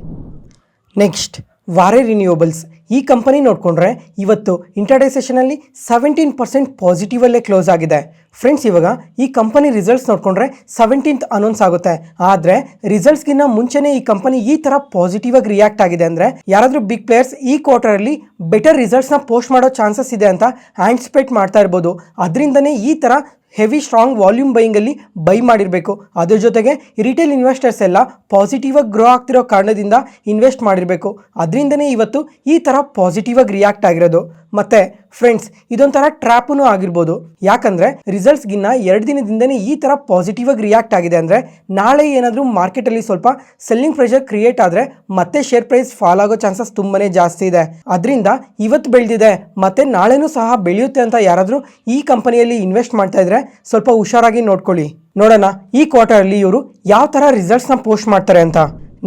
Next, Waaree renewables. ಈ ಕಂಪನಿ ನೋಡ್ಕೊಂಡ್ರೆ ಇವತ್ತು ಇಂಟರ್ಡೇ ಸೆಷನಲ್ಲಿ 17% ಪಾಸಿಟಿವ್ ಅಲ್ಲೇ ಕ್ಲೋಸ್ ಆಗಿದೆ. ಫ್ರೆಂಡ್ಸ್, ಇವಾಗ ಈ ಕಂಪನಿ ರಿಸಲ್ಟ್ಸ್ ನೋಡ್ಕೊಂಡ್ರೆ 17th ಅನೌನ್ಸ್ ಆಗುತ್ತೆ. ಆದರೆ ರಿಸಲ್ಟ್ಸ್ಗಿನ್ನ ಮುಂಚೆನೇ ಈ ಕಂಪನಿ ಈ ಥರ ಪಾಸಿಟಿವ್ ಆಗಿ ರಿಯಾಕ್ಟ್ ಆಗಿದೆ ಅಂದರೆ ಯಾರಾದರೂ ಬಿಗ್ ಪ್ಲೇಯರ್ಸ್ ಈ ಕ್ವಾರ್ಟರಲ್ಲಿ ಬೆಟರ್ ರಿಸಲ್ಟ್ಸ್ನ ಪೋಸ್ಟ್ ಮಾಡೋ ಚಾನ್ಸಸ್ ಇದೆ ಅಂತ ಆಂಟಿಸಿಪೇಟ್ ಮಾಡ್ತಾ ಇರ್ಬೋದು. ಅದರಿಂದನೇ ಈ ಥರ ಹೆವಿ ಸ್ಟ್ರಾಂಗ್ ವಾಲ್ಯೂಮ್ ಬೈಯಿಂಗಲ್ಲಿ ಬೈ ಮಾಡಿರಬೇಕು. ಅದ್ರ ಜೊತೆಗೆ ರಿಟೇಲ್ ಇನ್ವೆಸ್ಟರ್ಸ್ ಎಲ್ಲ ಪಾಸಿಟಿವ್ ಆಗಿ ಗ್ರೋ ಆಗ್ತಿರೋ ಕಾರಣದಿಂದ ಇನ್ವೆಸ್ಟ್ ಮಾಡಿರಬೇಕು. ಅದರಿಂದನೇ ಇವತ್ತು ಈ ಥರ ಪಾಸಿಟಿವ್ ಆಗಿ ರಿಯಾಕ್ಟ್ ಆಗಿರೋದು. ಮತ್ತೆ ಫ್ರೆಂಡ್ಸ್, ಇದೊಂಥರ ಟ್ರ್ಯಾಪೂ ಆಗಿರ್ಬೋದು. ಯಾಕಂದರೆ ರಿಸಲ್ಟ್ಸ್ಗಿನ್ನ 2 ದಿನದಿಂದನೇ ಈ ಥರ ಪಾಸಿಟಿವ್ ಆಗಿ ರಿಯಾಕ್ಟ್ ಆಗಿದೆ ಅಂದರೆ ನಾಳೆ ಏನಾದರೂ ಮಾರ್ಕೆಟಲ್ಲಿ ಸ್ವಲ್ಪ ಸೆಲ್ಲಿಂಗ್ ಪ್ರೆಷರ್ ಕ್ರಿಯೇಟ್ ಆದರೆ ಮತ್ತೆ ಶೇರ್ ಪ್ರೈಸ್ ಫಾಲ್ ಆಗೋ ಚಾನ್ಸಸ್ ತುಂಬಾನೇ ಜಾಸ್ತಿ ಇದೆ. ಅದರಿಂದ ಇವತ್ತು ಬೆಳೆದಿದೆ ಮತ್ತೆ ನಾಳೆನೂ ಸಹ ಬೆಳೆಯುತ್ತೆ ಅಂತ ಯಾರಾದರೂ ಈ ಕಂಪನಿಯಲ್ಲಿ ಇನ್ವೆಸ್ಟ್ ಮಾಡ್ತಾ ಇದ್ರೆ ಸ್ವಲ್ಪ ಹುಷಾರಾಗಿ ನೋಡ್ಕೊಳ್ಳಿ. ನೋಡೋಣ ಈ ಕ್ವಾರ್ಟರಲ್ಲಿ ಇವರು ಯಾವ ಥರ ರಿಸಲ್ಟ್ಸ್ನ ಪೋಸ್ಟ್ ಮಾಡ್ತಾರೆ ಅಂತ.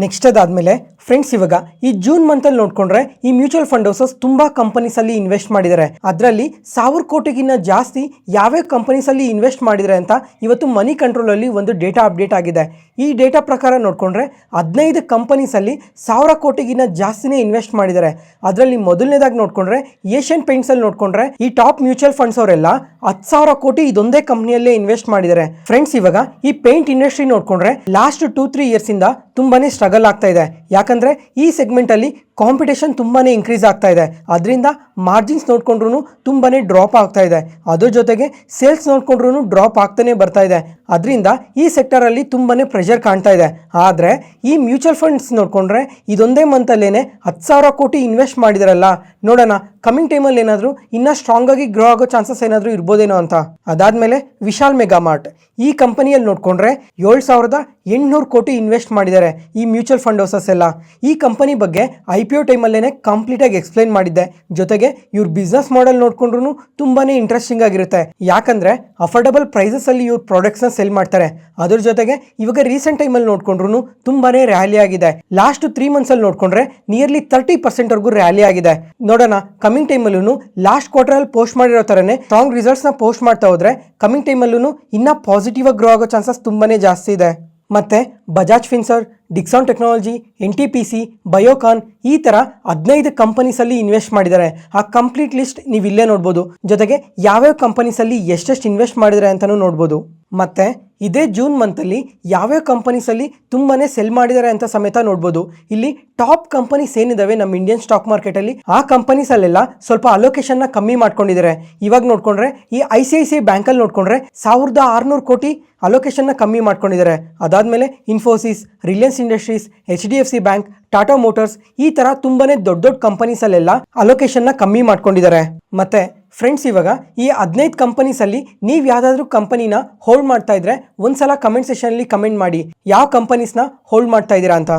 ನೆಕ್ಸ್ಟ್ ಅದಾದಮೇಲೆ ಫ್ರೆಂಡ್ಸ್, ಇವಾಗ ಈ ಜೂನ್ ಮಂತಲ್ಲಿ ನೋಡ್ಕೊಂಡ್ರೆ ಈ ಮ್ಯೂಚುವಲ್ ಫಂಡ್ ಹೌಸಸ್ ತುಂಬಾ ಕಂಪನೀಸಲ್ಲಿ ಇನ್ವೆಸ್ಟ್ ಮಾಡಿದ್ದಾರೆ. ಅದರಲ್ಲಿ 1000 ಕೋಟಿಗಿನ್ನ ಜಾಸ್ತಿ ಯಾವ್ಯಾವ ಕಂಪನೀಸಲ್ಲಿ ಇನ್ವೆಸ್ಟ್ ಮಾಡಿದ್ದಾರೆ ಅಂತ ಇವತ್ತು ಮನಿ ಕಂಟ್ರೋಲಲ್ಲಿ ಒಂದು ಡೇಟಾ ಅಪ್ಡೇಟ್ ಆಗಿದೆ. ಈ ಡೇಟಾ ಪ್ರಕಾರ ನೋಡ್ಕೊಂಡ್ರೆ 15 ಕಂಪನೀಸಲ್ಲಿ 1000 ಕೋಟಿಗಿನ್ನ ಜಾಸ್ತಿನೇ ಇನ್ವೆಸ್ಟ್ ಮಾಡಿದ್ದಾರೆ. ಅದರಲ್ಲಿ ಮೊದಲನೇದಾಗಿ ನೋಡ್ಕೊಂಡ್ರೆ ಏಷ್ಯನ್ ಪೇಂಟ್ಸಲ್ಲಿ ನೋಡ್ಕೊಂಡ್ರೆ ಈ ಟಾಪ್ ಮ್ಯೂಚುವಲ್ ಫಂಡ್ಸ್ ಅವರೆಲ್ಲ 10,000 ಕೋಟಿ ಇದೊಂದೇ ಕಂಪ್ನಿಯಲ್ಲೇ ಇನ್ವೆಸ್ಟ್ ಮಾಡಿದ್ದಾರೆ. ಫ್ರೆಂಡ್ಸ್, ಇವಾಗ ಈ ಪೇಂಟ್ ಇಂಡಸ್ಟ್ರಿ ನೋಡ್ಕೊಂಡ್ರೆ ಲಾಸ್ಟ್ 2-3 ಇಯರ್ಸ್ ಇಂದ ತುಂಬಾನೇ ಸ್ಟ್ರಗಲ್ ಆಗ್ತಾ ಇದೆ. ಯಾಕಂದ್ರೆ ಈ ಸೆಗ್ಮೆಂಟ್ ಅಲ್ಲಿ ಕಾಂಪಿಟೇಷನ್ ತುಂಬಾನೇ ಇನ್ಕ್ರೀಸ್ ಆಗ್ತಾ ಇದೆ. ಅದರಿಂದ ಮಾರ್ಜಿನ್ಸ್ ನೋಡ್ಕೊಂಡ್ರು ತುಂಬಾನೇ ಡ್ರಾಪ್ ಆಗ್ತಾ ಇದೆ. ಅದ್ರ ಜೊತೆಗೆ ಸೇಲ್ಸ್ ನೋಡ್ಕೊಂಡ್ರು ಡ್ರಾಪ್ ಆಗ್ತಾನೆ ಬರ್ತಾ ಇದೆ. ಅದರಿಂದ ಈ ಸೆಕ್ಟರ್ ಅಲ್ಲಿ ತುಂಬಾನೇ ಪ್ರೆಷರ್ ಕಾಣ್ತಾ ಇದೆ. ಆದ್ರೆ ಈ ಮ್ಯೂಚುವಲ್ ಫಂಡ್ಸ್ ನೋಡ್ಕೊಂಡ್ರೆ ಇದೊಂದೇ ಮಂತ್ ಅಲ್ಲೇನೆ 10,000 ಕೋಟಿ ಇನ್ವೆಸ್ಟ್ ಮಾಡಿದಾರಲ್ಲ, ನೋಡೋಣ ಕಮಿಂಗ್ ಟೈಮಲ್ಲಿ ಏನಾದರೂ ಇನ್ನೂ ಸ್ಟ್ರಾಂಗ್ ಆಗಿ ಗ್ರೋ ಆಗೋ ಚಾನ್ಸಸ್ ಏನಾದರೂ ಇರ್ಬೋದೇನೋ ಅಂತ. ಅದಾದ್ಮೇಲೆ ವಿಶಾಲ್ ಮೆಗಾ ಮಾರ್ಟ್, ಈ ಕಂಪನಿಯಲ್ಲಿ ನೋಡ್ಕೊಂಡ್ರೆ 7,800 ಕೋಟಿ ಇನ್ವೆಸ್ಟ್ ಮಾಡಿದ್ದಾರೆ ಈ ಮ್ಯೂಚುವಲ್ ಫಂಡ್ ಹೌಸಸ್ ಎಲ್ಲ. ಈ ಕಂಪನಿ ಬಗ್ಗೆ IPO ಟೈಮಲ್ಲೇನೆ ಕಂಪ್ಲೀಟ್ ಆಗಿ ಎಕ್ಸ್ಪ್ಲೈನ್ ಮಾಡಿದ್ದೆ. ಜೊತೆಗೆ ಇವ್ರ ಬಿಸ್ನೆಸ್ ಮಾಡೆಲ್ ನೋಡ್ಕೊಂಡ್ರು ತುಂಬಾನೇ ಇಂಟ್ರೆಸ್ಟಿಂಗ್ ಆಗಿರುತ್ತೆ. ಯಾಕಂದ್ರೆ ಅಫೋರ್ಡಬಲ್ ಪ್ರೈಸಸ್ ಅಲ್ಲಿ ಇವ್ರ ಪ್ರಾಡಕ್ಟ್ಸ್ ನ ಸೆಲ್ ಮಾಡ್ತಾರೆ. ಅದ್ರ ಜೊತೆಗೆ ಇವಾಗ ರೀಸೆಂಟ್ ಟೈಮಲ್ಲಿ ನೋಡ್ಕೊಂಡ್ರು ತುಂಬಾನೇ ರ್ಯಾಲಿ ಆಗಿದೆ. ಲಾಸ್ಟ್ 3 ಮಂತ್ಸ್ ಅಲ್ಲಿ ನೋಡ್ಕೊಂಡ್ರೆ ನಿಯರ್ಲಿ 30% ವರೆಗೂ ರ್ಯಾಲಿ ಆಗಿದೆ. ನೋಡೋಣ ಕಮಿಂಗ್ ಟೈಮಲ್ಲೂ ಲಾಸ್ಟ್ ಕ್ವಾರ್ಟರ್ ಅಲ್ಲಿ ಪೋಸ್ಟ್ ಮಾಡಿರೋ ತರನೇ ಸ್ಟ್ರಾಂಗ್ ರಿಸಲ್ಟ್ಸ್ ನ ಪೋಸ್ಟ್ ಮಾಡ್ತಾ ಹೋದ್ರೆ ಕಮಿಂಗ್ ಟೈಮಲ್ಲೂ ಇನ್ನ ಪಾಸಿಟಿವ್ ಆಗಿ ಗ್ರೋ ಆಗೋ ಚಾನ್ಸಸ್ ತುಂಬಾನೇ ಜಾಸ್ತಿ ಇದೆ. ಮತ್ತೆ Bajaj Finserv, Dixon technology, NTPC, Biocon ಈ ತರ 15 ಕಂಪನೀಸ್ ಅಲ್ಲಿ ಇನ್ವೆಸ್ಟ್ ಮಾಡಿದ್ದಾರೆ. ಆ ಕಂಪ್ಲೀಟ್ ಲಿಸ್ಟ್ ನೀವು ಇಲ್ಲೇ ನೋಡ್ಬೋದು. ಜೊತೆಗೆ ಯಾವ್ಯಾವ ಕಂಪನೀಸ್ ಅಲ್ಲಿ ಎಷ್ಟೆಷ್ಟು ಇನ್ವೆಸ್ಟ್ ಮಾಡಿದ್ದಾರೆ ಅಂತಾನೂ ನೋಡ್ಬೋದು. ಮತ್ತೆ ಇದೇ ಜೂನ್ ಮಂತ್ ಅಲ್ಲಿ ಯಾವ್ಯಾವ ಕಂಪನೀಸ್ ಅಲ್ಲಿ ತುಂಬಾನೇ ಸೆಲ್ ಮಾಡಿದ್ದಾರೆ ಅಂತ ಸಮೇತ ನೋಡ್ಬೋದು. ಇಲ್ಲಿ ಟಾಪ್ ಕಂಪನೀಸ್ ಏನಿದಾವೆ ನಮ್ಮ ಇಂಡಿಯನ್ ಸ್ಟಾಕ್ ಮಾರ್ಕೆಟ್ ಅಲ್ಲಿ, ಆ ಕಂಪನೀಸ್ ಅಲ್ಲೆಲ್ಲ ಸ್ವಲ್ಪ ಅಲೋಕೇಶನ್ ನ ಕಮ್ಮಿ ಮಾಡ್ಕೊಂಡಿದ್ದಾರೆ. ಇವಾಗ ನೋಡ್ಕೊಂಡ್ರೆ ಈ ICICI ಬ್ಯಾಂಕ್ ಅಲ್ಲಿ ನೋಡ್ಕೊಂಡ್ರೆ 1,600 ಕೋಟಿ ಅಲೋಕೇಶನ್ ನ ಕಮ್ಮಿ ಮಾಡ್ಕೊಂಡಿದ್ದಾರೆ. ಅದಾದ್ಮೇಲೆ Infosys, Reliance industries, HDFC bank, Tata motors ಈ ತರ ತುಂಬಾನೇ ದೊಡ್ಡ ದೊಡ್ಡ ಕಂಪನೀಸ್ ಅಲ್ಲೆಲ್ಲ ಅಲೋಕೇಶನ್ ನ ಕಮ್ಮಿ ಮಾಡ್ಕೊಂಡಿದ್ದಾರೆ. ಮತ್ತೆ ಫ್ರೆಂಡ್ಸ್, ಇವಾಗ ಈ 15 ಕಂಪನೀಸ್ ಅಲ್ಲಿ ನೀವು ಯಾವ್ದಾದ್ರು ಕಂಪನಿನ ಹೋಲ್ಡ್ ಮಾಡ್ತಾ ಇದ್ರೆ ಒಂದ್ಸಲ ಕಮೆಂಟ್ ಸೆಷನ್ ಅಲ್ಲಿ ಕಮೆಂಟ್ ಮಾಡಿ ಯಾವ ಕಂಪನೀಸ್ನ ಹೋಲ್ಡ್ ಮಾಡ್ತಾ ಇದ್ದೀರಾ ಅಂತ.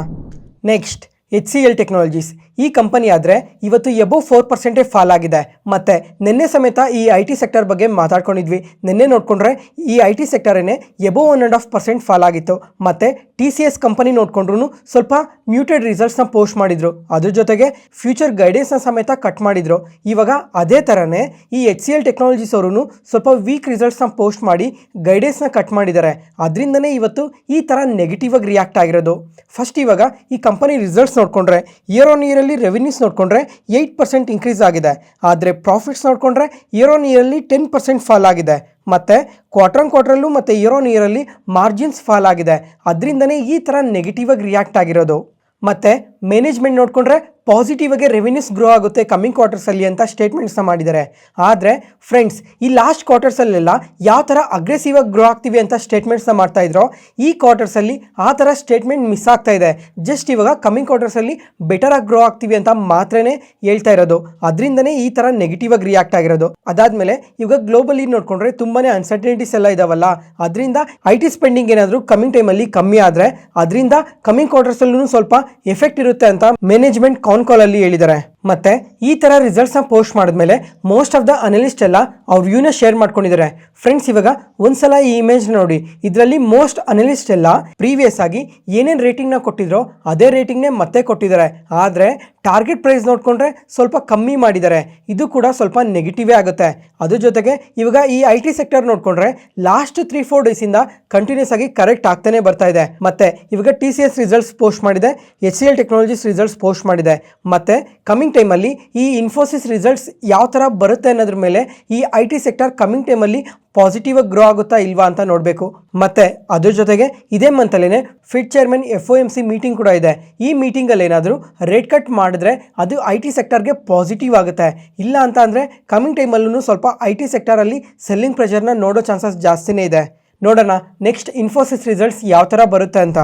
ನೆಕ್ಸ್ಟ್ HCL ಟೆಕ್ನಾಲಜೀಸ್, ಈ ಕಂಪನಿ ಆದರೆ ಇವತ್ತು ಎಬೋ 4% ಫಾಲ್ ಆಗಿದೆ. ಮತ್ತು ನಿನ್ನೆ ಸಮೇತ ಈ IT ಸೆಕ್ಟರ್ ಬಗ್ಗೆ ಮಾತಾಡ್ಕೊಂಡಿದ್ವಿ. ನಿನ್ನೆ ನೋಡ್ಕೊಂಡ್ರೆ ಈ IT ಸೆಕ್ಟರೇನೆ ಎಬೋ 1.5% ಫಾಲ್ ಆಗಿತ್ತು. ಮತ್ತು TCS ಕಂಪನಿ ನೋಡ್ಕೊಂಡ್ರು ಸ್ವಲ್ಪ ಮ್ಯೂಟೆಡ್ ರಿಸಲ್ಟ್ಸ್ನ ಪೋಸ್ಟ್ ಮಾಡಿದ್ರು. ಅದ್ರ ಜೊತೆಗೆ ಫ್ಯೂಚರ್ ಗೈಡೆನ್ಸ್ನ ಸಮೇತ ಕಟ್ ಮಾಡಿದ್ರು. ಇವಾಗ ಅದೇ ಥರನೇ ಈ HCL ಟೆಕ್ನಾಲಜೀಸ್ ಅವರು ಸ್ವಲ್ಪ ವೀಕ್ ರಿಸಲ್ಟ್ಸ್ನ ಪೋಸ್ಟ್ ಮಾಡಿ ಗೈಡೆನ್ಸ್ನ ಕಟ್ ಮಾಡಿದ್ದಾರೆ. ಅದರಿಂದನೇ ಇವತ್ತು ಈ ಥರ ನೆಗೆಟಿವ್ ಆಗಿ ರಿಯಾಕ್ಟ್ ಆಗಿರೋದು. ಫಸ್ಟ್ ಇವಾಗ ಈ ಕಂಪನಿ ರಿಸಲ್ಟ್ಸ್ ನೋಡ್ಕೊಂಡ್ರೆ ಇಯರ್ ಆನ್ ಇಯರ್ ಅಲ್ಲಿ ರೆವಿನ್ಯೂಸ್ ನೋಡ್ಕೊಂಡ್ರೆ 8% ಇನ್ಕ್ರೀಸ್ ಆಗಿದೆ. ಆದರೆ ಪ್ರಾಫಿಟ್ಸ್ ನೋಡ್ಕೊಂಡ್ರೆ ಇಯರ್ ಆನ್ ಇಯರ್ ಅಲ್ಲಿ 10% ಫಾಲ್ ಆಗಿದೆ. ಮತ್ತು ಕ್ವಾರ್ಟರ್ ಆನ್ ಕ್ವಾರ್ಟರಲ್ಲೂ ಮತ್ತು ಇಯರ್ ಆನ್ ಇಯರ್ ಅಲ್ಲಿ ಮಾರ್ಜಿನ್ಸ್ ಫಾಲ್ ಆಗಿದೆ. ಅದರಿಂದನೇ ಈ ಥರ ನೆಗೆಟಿವ್ ಆಗಿ ರಿಯಾಕ್ಟ್ ಆಗಿರೋದು. ಮತ್ತು ಮ್ಯಾನೇಜ್ಮೆಂಟ್ ನೋಡ್ಕೊಂಡ್ರೆ ಪಾಸಿಟಿವ್ ಆಗಿ ರೆವಿನ್ಯೂಸ್ ಗ್ರೋ ಆಗುತ್ತೆ ಕಮ್ಮಿಂಗ್ ಕ್ವಾರ್ಟರ್ಸಲ್ಲಿ ಅಂತ ಸ್ಟೇಟ್ಮೆಂಟ್ಸ್ನ ಮಾಡಿದ್ದಾರೆ. ಆದರೆ ಫ್ರೆಂಡ್ಸ್, ಈ ಲಾಸ್ಟ್ ಕ್ವಾರ್ಟರ್ಸಲ್ಲೆಲ್ಲ ಯಾವ ಥರ ಅಗ್ರೆಸಿವ್ ಆಗಿ ಗ್ರೋ ಆಗ್ತೀವಿ ಅಂತ ಸ್ಟೇಟ್ಮೆಂಟ್ಸ್ನ ಮಾಡ್ತಾ ಇದ್ರು, ಈ ಕ್ವಾರ್ಟರ್ಸಲ್ಲಿ ಆ ಥರ ಸ್ಟೇಟ್ಮೆಂಟ್ ಮಿಸ್ ಆಗ್ತಾ ಇದೆ. ಜಸ್ಟ್ ಇವಾಗ ಕಮ್ಮಿಂಗ್ ಕ್ವಾರ್ಟರ್ಸಲ್ಲಿ ಬೆಟರ್ ಆಗಿ ಗ್ರೋ ಆಗ್ತೀವಿ ಅಂತ ಮಾತ್ರನೇ ಹೇಳ್ತಾ ಇರೋದು. ಅದರಿಂದನೇ ಈ ಥರ ನೆಗೆಟಿವ್ ಆಗಿ ರಿಯಾಕ್ಟ್ ಆಗಿರೋದು. ಅದಾದಮೇಲೆ ಇವಾಗ ಗ್ಲೋಬಲಿ ನೋಡ್ಕೊಂಡ್ರೆ ತುಂಬಾ ಅನ್ಸರ್ಟನಿಟೀಸ್ ಎಲ್ಲ ಇದಾವಲ್ಲ, ಅದರಿಂದ IT ಸ್ಪೆಂಡಿಂಗ್ ಏನಾದರೂ ಕಮ್ಮಿಂಗ್ ಟೈಮಲ್ಲಿ ಕಮ್ಮಿ ಆದರೆ ಅದರಿಂದ ಕಮ್ಮಿಂಗ್ ಕ್ವಾರ್ಟರ್ಸಲ್ಲೂ ಸ್ವಲ್ಪ ಎಫೆಕ್ಟ್ ಇರುತ್ತೆ ಅಂತ ಮ್ಯಾನೇಜ್ಮೆಂಟ್ ಕಾಲ್ ಅಲ್ಲಿ ಹೇಳಿದ್ದಾರೆ. ಮತ್ತೆ ಈ ತರ ರಿಸಲ್ಟ್ಸ್ ನ ಪೋಸ್ಟ್ ಮಾಡಿದ್ಮೇಲೆ ಮೋಸ್ಟ್ ಆಫ್ ದ ಅನಲಿಸ್ಟ್ ಎಲ್ಲ ಅವ್ರ ವ್ಯೂನ ಶೇರ್ ಮಾಡ್ಕೊಂಡಿದ್ದಾರೆ. ಫ್ರೆಂಡ್ಸ್, ಇವಾಗ ಒಂದ್ಸಲ ಈ ಇಮೇಜ್ ನೋಡಿ. ಇದರಲ್ಲಿ ಮೋಸ್ಟ್ ಅನಲಿಸ್ಟ್ ಎಲ್ಲ ಪ್ರೀವಿಯಸ್ ಆಗಿ ಏನೇನು ರೇಟಿಂಗ್ ನ ಕೊಟ್ಟಿದ್ರೋ ಅದೇ ರೇಟಿಂಗ್ ನೇ ಮತ್ತೆ ಕೊಟ್ಟಿದ್ದಾರೆ. ಆದ್ರೆ ಟಾರ್ಗೆಟ್ ಪ್ರೈಸ್ ನೋಡ್ಕೊಂಡ್ರೆ ಸ್ವಲ್ಪ ಕಮ್ಮಿ ಮಾಡಿದ್ದಾರೆ. ಇದು ಕೂಡ ಸ್ವಲ್ಪ ನೆಗೆಟಿವೇ ಆಗುತ್ತೆ. ಅದ್ರ ಜೊತೆಗೆ ಇವಾಗ ಈ IT ಸೆಕ್ಟರ್ ನೋಡ್ಕೊಂಡ್ರೆ ಲಾಸ್ಟ್ 3-4 ಡೇಸ್ ಇಂದ ಕಂಟಿನ್ಯೂಸ್ ಆಗಿ ಕರೆಕ್ಟ್ ಆಗ್ತಾನೆ ಬರ್ತಾ ಇದೆ. ಮತ್ತೆ ಇವಾಗ TCS ರಿಸಲ್ಟ್ಸ್ ಪೋಸ್ಟ್ ಮಾಡಿದೆ, HCL ಟೆಕ್ನಾಲಜೀಸ್ ರಿಸಲ್ಟ್ಸ್ ಪೋಸ್ಟ್ ಮಾಡಿದೆ. ಮತ್ತೆ ಕಮಿಂಗ್ ಟೈಮಲ್ಲಿ ಈ ಇನ್ಫೋಸಿಸ್ ರಿಸಲ್ಟ್ಸ್ ಯಾವ ಥರ ಬರುತ್ತೆ ಅನ್ನೋದ್ರ ಮೇಲೆ ಈ IT ಸೆಕ್ಟರ್ ಕಮಿಂಗ್ ಟೈಮಲ್ಲಿ ಪಾಸಿಟಿವ್ ಆಗಿ ಗ್ರೋ ಆಗುತ್ತಾ ಇಲ್ವಾ ಅಂತ ನೋಡಬೇಕು. ಮತ್ತೆ ಅದ್ರ ಜೊತೆಗೆ ಇದೇ ಮಂತಲ್ಲೇ ಫಿಡ್ ಚೇರ್ಮನ್ FOMC ಮೀಟಿಂಗ್ ಕೂಡ ಇದೆ. ಈ ಮೀಟಿಂಗಲ್ಲಿ ಏನಾದರೂ ರೇಟ್ ಕಟ್ ಮಾಡಿದ್ರೆ ಅದು IT ಸೆಕ್ಟರ್ಗೆ ಪಾಸಿಟಿವ್ ಆಗುತ್ತೆ. ಇಲ್ಲ ಅಂತ ಅಂದರೆ ಕಮಿಂಗ್ ಟೈಮಲ್ಲೂ ಸ್ವಲ್ಪ IT ಸೆಕ್ಟರಲ್ಲಿ ಸೆಲ್ಲಿಂಗ್ ಪ್ರೆಷರ್ನ ನೋಡೋ ಚಾನ್ಸಸ್ ಜಾಸ್ತಿನೇ ಇದೆ. ನೋಡೋಣ ನೆಕ್ಸ್ಟ್ ಇನ್ಫೋಸಿಸ್ ರಿಸಲ್ಟ್ಸ್ ಯಾವ ಥರ ಬರುತ್ತೆ ಅಂತ.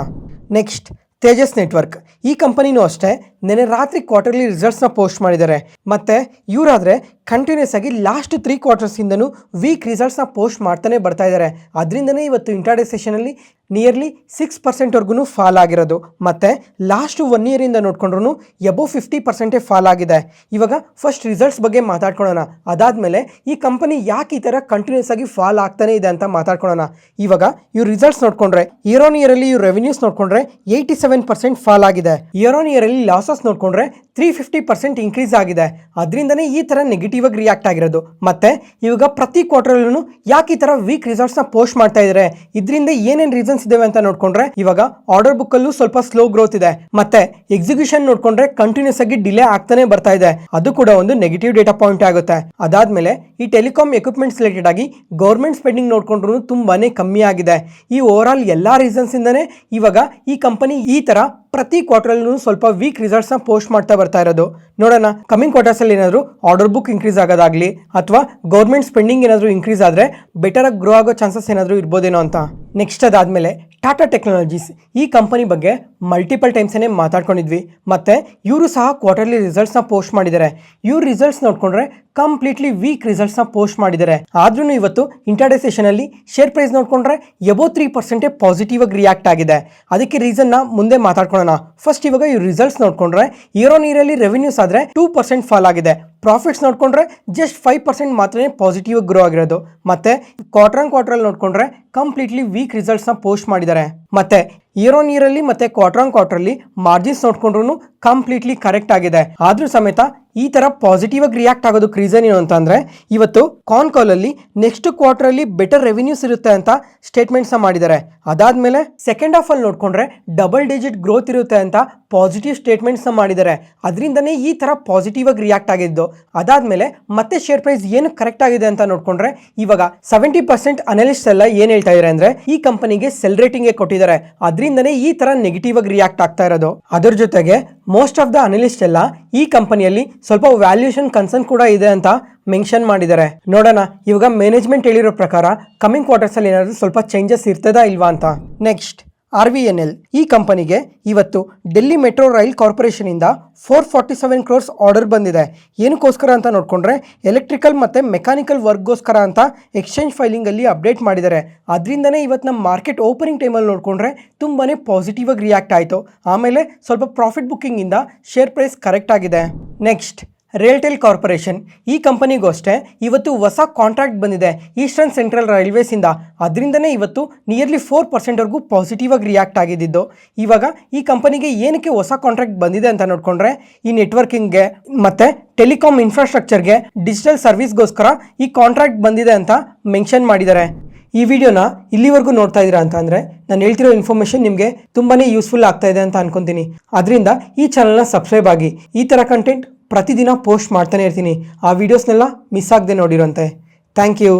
ನೆಕ್ಸ್ಟ್ ತೇಜಸ್ ನೆಟ್ವರ್ಕ್, ಈ ಕಂಪನಿನೂ ಅಷ್ಟೇ ನೆನ್ನೆ ರಾತ್ರಿ ಕ್ವಾರ್ಟರ್ಲಿ ರಿಸಲ್ಟ್ಸ್ನ ಪೋಸ್ಟ್ ಮಾಡಿದ್ದಾರೆ. ಮತ್ತು ಇವರಾದರೆ ಕಂಟಿನ್ಯೂಸ್ ಆಗಿ ಲಾಸ್ಟ್ 3 ಕ್ವಾರ್ಟರ್ಸಿಂದನೂ ವೀಕ್ ರಿಸಲ್ಟ್ಸ್ನ ಪೋಸ್ಟ್ ಮಾಡ್ತಾನೆ ಬರ್ತಾ ಇದ್ದಾರೆ. ಅದರಿಂದನೇ ಇವತ್ತು ಇಂಟ್ರಾಡೇ ಸೆಷನಲ್ಲಿ ನಿಯರ್ಲಿ 6% ವರೆಗೂ ಫಾಲ್ ಆಗಿರೋದು. ಮತ್ತು ಲಾಸ್ಟ್ 1 ಇಯರಿಂದ ನೋಡ್ಕೊಂಡ್ರು ಎಬೋ 50% ಫಾಲ್ ಆಗಿದೆ. ಇವಾಗ ಫಸ್ಟ್ ರಿಸಲ್ಟ್ಸ್ ಬಗ್ಗೆ ಮಾತಾಡ್ಕೊಳ್ಳೋಣ. ಅದಾದಮೇಲೆ ಈ ಕಂಪನಿ ಯಾಕೆ ಈ ಥರ ಕಂಟಿನ್ಯೂಸ್ ಆಗಿ ಫಾಲ್ ಆಗ್ತಾನೆ ಇದೆ ಅಂತ ಮಾತಾಡ್ಕೊಳ್ಳೋಣ. ಇವಾಗ ಇವ್ರ ರಿಸಲ್ಟ್ಸ್ ನೋಡ್ಕೊಂಡ್ರೆ ಇಯರ್ ಆನ್ ಇಯರ್ ಅಲ್ಲಿ ಇವ್ರ ರೆವಿನ್ಯೂಸ್ ನೋಡ್ಕೊಂಡ್ರೆ 87% ಫಾಲ್ ಆಗಿದೆ. ಇಯರ್ ಆನ್ ಇಯರ್ ಅಲ್ಲಿ ಲಾಸ್ ಲಾಸಸ್ ನೋಡಿಕೊಂಡ್ರೆ 350% ಇನ್ಕ್ರೀಸ್ ಆಗಿದೆ. ಅದರಿಂದನೇ ಈ ಥರ ನೆಗೆಟಿವ್ ಆಗಿ ರಿಯಾಕ್ಟ್ ಆಗಿರೋದು. ಮತ್ತೆ ಇವಾಗ ಪ್ರತಿ ಕ್ವಾರ್ಟರ್ಲ್ಲೂ ಯಾಕೆ ಈ ಥರ ವೀಕ್ ರಿಸಲ್ಟ್ಸ್ನ ಪೋಸ್ಟ್ ಮಾಡ್ತಾ ಇದ್ದಾರೆ, ಇದರಿಂದ ಏನೇನು ರೀಸನ್ಸ್ ಇದಾವೆ ಅಂತ ನೋಡಿಕೊಂಡ್ರೆ ಇವಾಗ ಆರ್ಡರ್ ಬುಕ್ಕಲ್ಲೂ ಸ್ವಲ್ಪ ಸ್ಲೋ ಗ್ರೋತ್ ಇದೆ. ಮತ್ತೆ ಎಕ್ಸಿಕ್ಯೂಷನ್ ನೋಡಿಕೊಂಡ್ರೆ ಕಂಟಿನ್ಯೂಸ್ ಆಗಿ ಡಿಲೇ ಆಗ್ತಾನೆ ಬರ್ತಾ ಇದೆ. ಅದು ಕೂಡ ಒಂದು ನೆಗೆಟಿವ್ ಡೇಟಾ ಪಾಯಿಂಟ್ ಆಗುತ್ತೆ. ಅದಾದ್ಮೇಲೆ ಈ ಟೆಲಿಕಾಂ ಎಕ್ವಿಪ್ಮೆಂಟ್ಸ್ ರಿಲೇಟೆಡ್ ಆಗಿ ಗೌರ್ಮೆಂಟ್ ಸ್ಪೆಂಡಿಂಗ್ ನೋಡ್ಕೊಂಡ್ರು ತುಂಬಾನೇ ಕಮ್ಮಿ ಆಗಿದೆ. ಈ ಓವರ್ ಆಲ್ ಎಲ್ಲಾ ರೀಸನ್ಸ್ ಇಂದಾನೆ ಇವಾಗ ಈ ಕಂಪನಿ ಈ ತರ ಪ್ರತಿ ಕ್ವಾರ್ಟರ್ ಸ್ವಲ್ಪ ವೀಕ್ ರಿಸಲ್ಟ್ಸ್ ನ ಪೋಸ್ಟ್ ಮಾಡ್ತಾ ಬರ್ತಾ ಇರೋದು. ನೋಡೋಣ ಕಮಿಂಗ್ ಕ್ವಾರ್ಟರ್ಸ್ ಅಲ್ಲಿ ಏನಾದ್ರು ಆರ್ಡರ್ ಬುಕ್ ಇನ್ಕ್ರೀಸ್ ಆಗೋದಾಗ್ಲಿ ಅಥವಾ ಗೌರ್ಮೆಂಟ್ ಸ್ಪೆಂಡಿಂಗ್ ಏನಾದ್ರು ಇನ್ಕ್ರೀಸ್ ಆದ್ರೆ ಬೆಟರ್ ಆಗಿ ಗ್ರೋ ಆಗೋ ಚಾನ್ಸಸ್ ಏನಾದ್ರು ಇರ್ಬೋದೇನೋ ಅಂತ. ನೆಕ್ಸ್ಟ್ ಅದಾದ್ಮೇಲೆ ಟಾಟಾ ಟೆಕ್ನಾಲಜೀಸ್ ಈ ಕಂಪನಿ ಬಗ್ಗೆ ಮಲ್ಟಿಪಲ್ ಟೈಮ್ಸ್ ಮಾತಾಡ್ಕೊಂಡಿದ್ವಿ. ಮತ್ತೆ ಇವರು ಸಹ ಕ್ವಾರ್ಟರ್ಲಿ ರಿಸಲ್ಟ್ಸ್ ನ ಪೋಸ್ಟ್ ಮಾಡಿದ್ದಾರೆ. ಇವ್ರ ರಿಸಲ್ಟ್ಸ್ ನೋಡ್ಕೊಂಡ್ರೆ ಕಂಪ್ಲೀಟ್ಲಿ ವೀಕ್ ರಿಸಲ್ಟ್ಸ್ ನ ಪೋಸ್ಟ್ ಮಾಡಿದ್ದಾರೆ. ಆದ್ರೂ ಇವತ್ತು ಇಂಟರ್ಡೇ ಸೆಷನ್ ಅಲ್ಲಿ ಶೇರ್ ಪ್ರೈಸ್ ನೋಡ್ಕೊಂಡ್ರೆ ಎಬೋ 3% ಪಾಸಿಟಿವ್ ಆಗಿ ರಿಯಾಕ್ಟ್ ಆಗಿದೆ. ಅದಕ್ಕೆ ರೀಸನ್ ನ ಮುಂದೆ ಮಾತಾಡ್ಕೊಳ್ಳೋಣ. ಫಸ್ಟ್ ಇವಾಗ ಇವ್ರ ರಿಸಲ್ಟ್ಸ್ ನೋಡ್ಕೊಂಡ್ರೆ ಇಯರ್ ಆನ್ ಇಯರ್ ಅಲ್ಲಿ ರೆವೆನ್ಯೂಸ್ ಆದ್ರೆ 2% ಫಾಲ್ ಆಗಿದೆ. ಪ್ರಾಫಿಟ್ಸ್ ನೋಡ್ಕೊಂಡ್ರೆ ಜಸ್ಟ್ 5% ಮಾತ್ರ ಪಾಸಿಟಿವ್ ಗ್ರೋ ಆಗಿರೋದು. ಮತ್ತೆ ಕ್ವಾರ್ಟರ್ ಆನ್ ಕ್ವಾರ್ಟರ್ ಅಲ್ಲಿ ನೋಡ್ಕೊಂಡ್ರೆ ಕಂಪ್ಲೀಟ್ಲಿ ವೀಕ್ ರಿಸಲ್ಟ್ಸ್ ನ ಪೋಸ್ಟ್ ಮಾಡಿದ್ದಾರೆ. ಮತ್ತೆ ಇಯರ್ ಆನ್ ಇಯರ್ ಅಲ್ಲಿ ಮತ್ತೆ ಕ್ವಾರ್ಟರ್ ಆನ್ ಕ್ವಾರ್ಟರ್ ಅಲ್ಲಿ ಮಾರ್ಜಿನ್ಸ್ ನೋಡ್ಕೊಂಡ್ರು ಕಂಪ್ಲೀಟ್ಲಿ ಕರೆಕ್ಟ್ ಆಗಿದೆ. ಆದ್ರೂ ಸಮೇತ ಈ ತರ ಪಾಸಿಟಿವ್ ಆಗಿ ರಿಯಾಕ್ಟ್ ಆಗೋದಕ್ಕೆ ರೀಸನ್ ಏನು ಅಂತ ಅಂದ್ರೆ ಇವತ್ತು ಕಾನ್ ಕಾಲ್ ಅಲ್ಲಿ ನೆಕ್ಸ್ಟ್ ಕ್ವಾರ್ಟರ್ ಅಲ್ಲಿ ಬೆಟರ್ ರೆವೆನ್ಯೂಸ್ ಇರುತ್ತೆ ಅಂತ ಸ್ಟೇಟ್ಮೆಂಟ್ಸ್ ಮಾಡಿದ್ದಾರೆ. ಅದಾದ್ಮೇಲೆ ಸೆಕೆಂಡ್ ಹಾಫ್ ಅಲ್ಲಿ ನೋಡ್ಕೊಂಡ್ರೆ ಡಬಲ್ ಡಿಜಿಟ್ ಗ್ರೋತ್ ಇರುತ್ತೆ ಅಂತ ಪಾಸಿಟಿವ್ ಸ್ಟೇಟ್ಮೆಂಟ್ಸ್ ಮಾಡಿದ್ದಾರೆ. ಅದರಿಂದನೇ ಈ ತರ ಪಾಸಿಟಿವ್ ಆಗಿ ರಿಯಾಕ್ಟ್ ಆಗಿದ್ದು. ಅದಾದ್ಮೇಲೆ ಮತ್ತೆ ಶೇರ್ ಪ್ರೈಸ್ ಏನು ಕರೆಕ್ಟ್ ಆಗಿದೆ ಅಂತ ನೋಡ್ಕೊಂಡ್ರೆ ಇವಾಗ 70% ಅನಲಿಸ್ಟ್ ಎಲ್ಲ ಏನ್ ಹೇಳ್ತಾ ಇದ್ದಾರೆ ಅಂದ್ರೆ ಈ ಕಂಪನಿಗೆ ಸೆಲ್ ರೇಟಿಂಗ್ ಕೊಟ್ಟಿದ್ದಾರೆ. ಅದರಿಂದನೇ ಈ ತರ ನೆಗೆಟಿವ್ ಆಗಿ ರಿಯಾಕ್ಟ್ ಆಗ್ತಾ ಇರೋದು. ಅದರ ಜೊತೆಗೆ ಮೋಸ್ಟ್ ಆಫ್ ದ ಅನಲಿಸ್ಟ್ ಎಲ್ಲ ಈ ಕಂಪನಿಯಲ್ಲಿ ಸ್ವಲ್ಪ ವ್ಯಾಲ್ಯೂಯೇಷನ್ ಕನ್ಸರ್ನ್ ಕೂಡ ಇದೆ ಅಂತ ಮೆನ್ಷನ್ ಮಾಡಿದ್ದಾರೆ. ನೋಡೋಣ ಇವಾಗ ಮ್ಯಾನೇಜ್ಮೆಂಟ್ ಹೇಳಿರೋ ಪ್ರಕಾರ ಕಮಿಂಗ್ ಕ್ವಾರ್ಟರ್ಸ್ ಅಲ್ಲಿ ಏನಾದ್ರು ಸ್ವಲ್ಪ ಚೇಂಜಸ್ ಇರ್ತದಾ ಇಲ್ವಾ ಅಂತ. ನೆಕ್ಸ್ಟ್ RVNL ಈ ಕಂಪನಿಗೆ ಇವತ್ತು ಡೆಲ್ಲಿ ಮೆಟ್ರೋ ರೈಲ್ ಕಾರ್ಪೊರೇಷನ್ ಇಂದ 447 ಕ್ರೋರ್ಸ್ ಆರ್ಡರ್ ಬಂದಿದೆ. ಏನಕ್ಕೋಸ್ಕರ ಅಂತ ನೋಡ್ಕೊಂಡ್ರೆ ಎಲೆಕ್ಟ್ರಿಕಲ್ ಮತ್ತೆ ಮೆಕ್ಯಾನಿಕಲ್ ವರ್ಕ್ಗೋಸ್ಕರ ಅಂತ ಎಕ್ಸ್ಚೇಂಜ್ ಫೈಲಿಂಗ್ ಅಲ್ಲಿ ಅಪ್ಡೇಟ್ ಮಾಡಿದ್ದಾರೆ. ಅದರಿಂದನೇ ಇವತ್ತು ನಮ್ಮ ಮಾರ್ಕೆಟ್ ಓಪನಿಂಗ್ ಟೈಮಲ್ಲಿ ನೋಡ್ಕೊಂಡ್ರೆ ತುಂಬಾನೇ ಪಾಸಿಟಿವ್ ಆಗಿ ರಿಯಾಕ್ಟ್ ಆಯಿತು. ಆಮೇಲೆ ಸ್ವಲ್ಪ ಪ್ರಾಫಿಟ್ ಬುಕ್ಕಿಂಗ್ ಇಂದ ಶೇರ್ ಪ್ರೈಸ್ ಕರೆಕ್ಟ್ ಆಗಿದೆ. ನೆಕ್ಸ್ಟ್ ರೇಲ್ಟೆಲ್ ಕಾರ್ಪೊರೇಷನ್ ಈ ಕಂಪನಿಗೂ ಅಷ್ಟೇ ಇವತ್ತು ಹೊಸ ಕಾಂಟ್ರಾಕ್ಟ್ ಬಂದಿದೆ ಈಸ್ಟರ್ನ್ ಸೆಂಟ್ರಲ್ ರೈಲ್ವೇಸ್ ಇಂದ. ಅದರಿಂದನೇ ಇವತ್ತು ನಿಯರ್ಲಿ 4% ವರೆಗೂ ಪಾಸಿಟಿವ್ ಆಗಿ ರಿಯಾಕ್ಟ್ ಆಗಿದ್ದು. ಇವಾಗ ಈ ಕಂಪನಿಗೆ ಏನಕ್ಕೆ ಹೊಸ ಕಾಂಟ್ರಾಕ್ಟ್ ಬಂದಿದೆ ಅಂತ ನೋಡ್ಕೊಂಡ್ರೆ ಈ ನೆಟ್ವರ್ಕಿಂಗ್ಗೆ ಮತ್ತೆ ಟೆಲಿಕಾಂ ಇನ್ಫ್ರಾಸ್ಟ್ರಕ್ಚರ್ಗೆ ಡಿಜಿಟಲ್ ಸರ್ವಿಸ್ಗೋಸ್ಕರ ಈ ಕಾಂಟ್ರಾಕ್ಟ್ ಬಂದಿದೆ ಅಂತ ಮೆನ್ಷನ್ ಮಾಡಿದ್ದಾರೆ. ಈ ವಿಡಿಯೋನ ಇಲ್ಲಿವರೆಗೂ ನೋಡ್ತಾ ಇದ್ದೀರಾ ಅಂತ ಅಂದರೆ ನಾನು ಹೇಳ್ತಿರೋ ಇನ್ಫಾರ್ಮೇಷನ್ ನಿಮಗೆ ತುಂಬಾ ಯೂಸ್ಫುಲ್ ಆಗ್ತಾ ಇದೆ ಅಂತ ಅನ್ಕೊತೀನಿ. ಅದರಿಂದ ಈ ಚಾನಲ್ನ ಸಬ್ಸ್ಕ್ರೈಬ್ ಆಗಿ. ಈ ಥರ ಕಂಟೆಂಟ್ ಪ್ರತಿದಿನ ಪೋಸ್ಟ್ ಮಾಡ್ತಾನೆ ಇರ್ತೀನಿ. ಆ ವಿಡಿಯೋಸ್ನೆಲ್ಲ ಮಿಸ್ ಆಗದೆ ನೋಡಿರೋಂತೆ. Thank you.